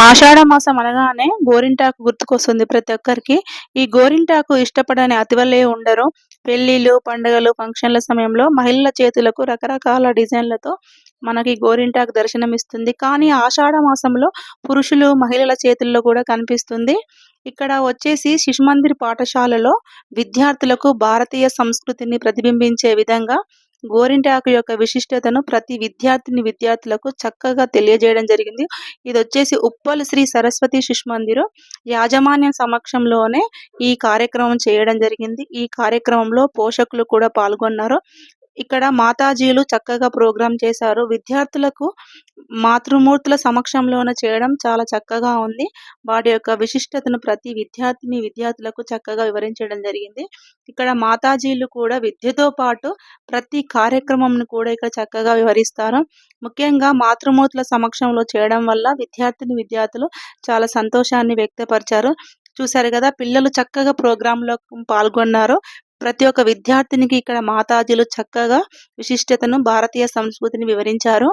ఆషాఢ మాసం అనగానే గోరింటాకు గుర్తుకొస్తుంది ప్రతి ఒక్కరికి. ఈ గోరింటాకు ఇష్టపడని అతివలే ఉండరు. పెళ్ళిళ్ళు, పండుగలు, ఫంక్షన్‌ల సమయంలో మహిళల చేతులకు రకరకాల డిజైన్‌లతో మనకి గోరింటాకు దర్శనమిస్తుంది. కానీ ఆషాఢ మాసంలో పురుషులు, మహిళల చేతుల్లో కూడా కనిపిస్తుంది. ఇక్కడ వచ్చేసి శిశుమందిర్ పాఠశాలలో విద్యార్థులకు భారతీయ సంస్కృతిని ప్రతిబింబించే విధంగా గోరింటాకు యొక్క విశిష్టతను ప్రతి విద్యార్థులకు చక్కగా తెలియజేయడం జరిగింది. ఇదొచ్చేసి ఉప్పల్ శ్రీ సరస్వతి శిశుమందిరు యాజమాన్యం సమక్షంలోనే ఈ కార్యక్రమం చేయడం జరిగింది. ఈ కార్యక్రమంలో పోషకులు కూడా పాల్గొన్నారు. ఇక్కడ మాతాజీలు చక్కగా ప్రోగ్రామ్ చేశారు. విద్యార్థులకు మాతృమూర్తుల సమక్షంలోనే చేయడం చాలా చక్కగా ఉంది. వాటి యొక్క విశిష్టతను ప్రతి విద్యార్థులకు చక్కగా వివరించడం జరిగింది. ఇక్కడ మాతాజీలు కూడా విద్యతో పాటు ప్రతి కార్యక్రమంను కూడా ఇక్కడ చక్కగా వివరిస్తారు. ముఖ్యంగా మాతృమూర్తుల సమక్షంలో చేయడం వల్ల విద్యార్థులు చాలా సంతోషాన్ని వ్యక్తపరిచారు. చూశారు గదా! పిల్లలు చక్కగా ప్రోగ్రామ్‌లో పాల్గొన్నారు. ప్రతి ఒక్క విద్యార్థినికి ఇక్కడ మాతాజీలు చక్కగా విశిష్టతను, భారతీయ సంస్కృతిని వివరించారు.